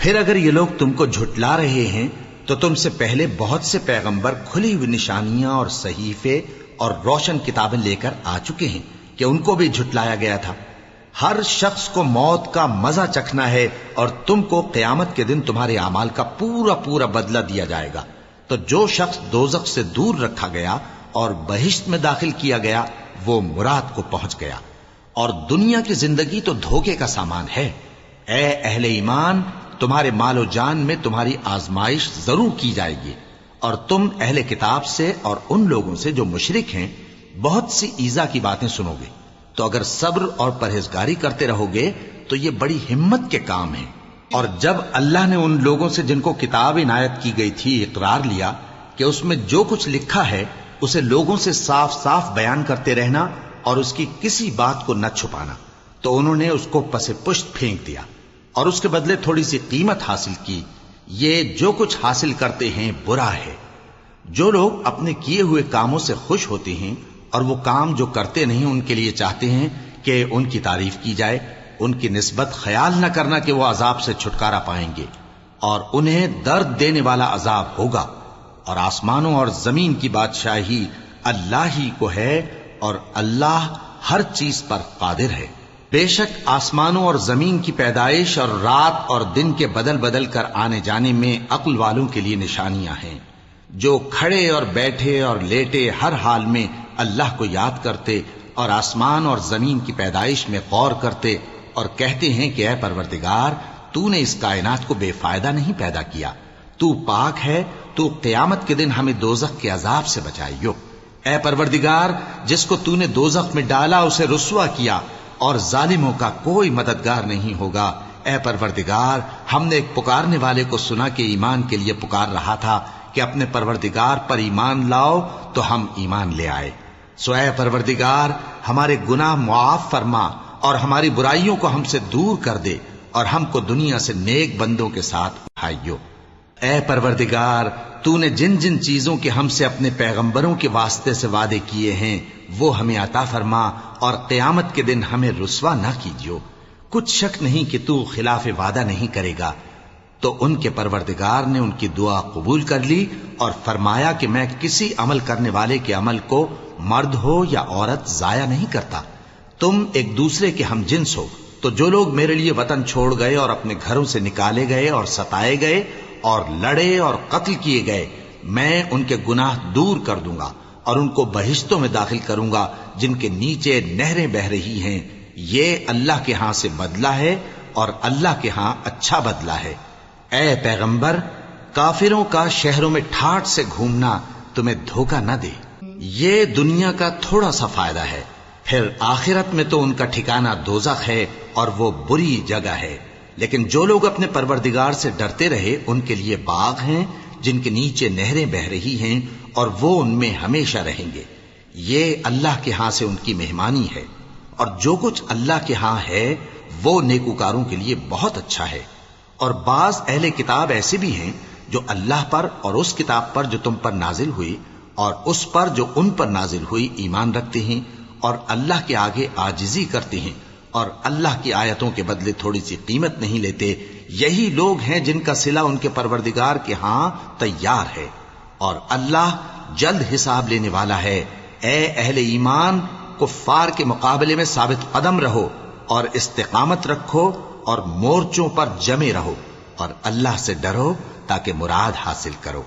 پھر اگر یہ لوگ تم کو جھٹلا رہے ہیں تو تم سے پہلے بہت سے پیغمبر کھلی ہوئی نشانیاں اور صحیفے اور روشن کتابیں لے کر آ چکے ہیں کہ ان کو بھی جھٹلایا گیا تھا۔ ہر شخص کو موت کا مزہ چکھنا ہے اور تم کو قیامت کے دن تمہارے اعمال کا پورا پورا بدلہ دیا جائے گا۔ تو جو شخص دوزخ سے دور رکھا گیا اور بہشت میں داخل کیا گیا وہ مراد کو پہنچ گیا، اور دنیا کی زندگی تو دھوکے کا سامان ہے۔ اے اہل ایمان، تمہارے مال و جان میں تمہاری آزمائش ضرور کی جائے گی، اور تم اہل کتاب سے اور ان لوگوں سے جو مشرک ہیں بہت سی ایذا کی باتیں سنو گے۔ تو اگر صبر اور پرہیزگاری کرتے رہو گے تو یہ بڑی ہمت کے کام ہیں۔ اور جب اللہ نے ان لوگوں سے جن کو کتاب عنایت کی گئی تھی اقرار لیا کہ اس میں جو کچھ لکھا ہے اسے لوگوں سے صاف صاف بیان کرتے رہنا اور اس کی کسی بات کو نہ چھپانا، تو انہوں نے اس کو پس پشت پھینک دیا اور اس کے بدلے تھوڑی سی قیمت حاصل کی۔ یہ جو کچھ حاصل کرتے ہیں برا ہے۔ جو لوگ اپنے کیے ہوئے کاموں سے خوش ہوتے ہیں اور وہ کام جو کرتے نہیں ان کے لیے چاہتے ہیں کہ ان کی تعریف کی جائے، ان کی نسبت خیال نہ کرنا کہ وہ عذاب سے چھٹکارا پائیں گے، اور انہیں درد دینے والا عذاب ہوگا۔ اور آسمانوں اور زمین کی بادشاہی اللہ ہی کو ہے، اور اللہ ہر چیز پر قادر ہے۔ بے شک آسمانوں اور زمین کی پیدائش اور رات اور دن کے بدل بدل کر آنے جانے میں عقل والوں کے لیے نشانیاں ہیں، جو کھڑے اور بیٹھے اور لیٹے ہر حال میں اللہ کو یاد کرتے اور آسمان اور زمین کی پیدائش میں غور کرتے اور کہتے ہیں کہ اے پروردگار، تو نے اس کائنات کو بے فائدہ نہیں پیدا کیا، تو پاک ہے، تو قیامت کے دن ہمیں دوزخ کے عذاب سے بچائیو۔ اے پروردگار، جس کو تو نے دوزخ میں ڈالا اسے رسوا کیا، اور ظالموں کا کوئی مددگار نہیں ہوگا۔ اے پروردگار، ہم نے ایک پکارنے والے کو سنا کہ ایمان کے لیے پکار رہا تھا کہ اپنے پروردگار پر ایمان لاؤ، تو ہم ایمان لے آئے۔ سو اے پروردگار، ہمارے گناہ معاف فرما اور ہماری برائیوں کو ہم سے دور کر دے، اور ہم کو دنیا سے نیک بندوں کے ساتھ اٹھائیو۔ اے پروردگار، تو نے جن جن چیزوں کے ہم سے اپنے پیغمبروں کے واسطے سے وعدے کیے ہیں وہ ہمیں عطا فرما، اور قیامت کے دن ہمیں رسوا نہ کیجیو۔ کچھ شک نہیں کہ تو خلاف وعدہ نہیں کرے گا۔ تو ان کے پروردگار نے ان کی دعا قبول کر لی اور فرمایا کہ میں کسی عمل کرنے والے کے عمل کو مرد ہو یا عورت ضائع نہیں کرتا۔ تم ایک دوسرے کے ہم جنس ہو، تو جو لوگ میرے لیے وطن چھوڑ گئے اور اپنے گھروں سے نکالے گئے اور ستائے گئے اور لڑے اور قتل کیے گئے، میں ان کے گناہ دور کر دوں گا اور ان کو بہشتوں میں داخل کروں گا جن کے نیچے نہریں بہ رہی ہیں۔ یہ اللہ کے ہاں سے بدلہ ہے، اور اللہ کے ہاں اچھا بدلہ ہے۔ اے پیغمبر، کافروں کا شہروں میں ٹھاٹ سے گھومنا تمہیں دھوکہ نہ دے۔ یہ دنیا کا تھوڑا سا فائدہ ہے، پھر آخرت میں تو ان کا ٹھکانہ دوزخ ہے، اور وہ بری جگہ ہے۔ لیکن جو لوگ اپنے پروردگار سے ڈرتے رہے ان کے لیے باغ ہیں جن کے نیچے نہریں بہ رہی ہیں، اور وہ ان میں ہمیشہ رہیں گے۔ یہ اللہ کے ہاں سے ان کی مہمانی ہے، اور جو کچھ اللہ کے ہاں ہے وہ نیکوکاروں کے لیے بہت اچھا ہے۔ اور بعض اہل کتاب ایسے بھی ہیں جو اللہ پر اور اس کتاب پر جو تم پر نازل ہوئی اور اس پر جو ان پر نازل ہوئی ایمان رکھتے ہیں، اور اللہ کے آگے عاجزی کرتے ہیں، اور اللہ کی آیتوں کے بدلے تھوڑی سی قیمت نہیں لیتے۔ یہی لوگ ہیں جن کا صلہ ان کے پروردگار کے ہاں تیار ہے، اور اللہ جلد حساب لینے والا ہے۔ اے اہل ایمان، کفار کے مقابلے میں ثابت قدم رہو اور استقامت رکھو اور مورچوں پر جمے رہو، اور اللہ سے ڈرو تاکہ مراد حاصل کرو۔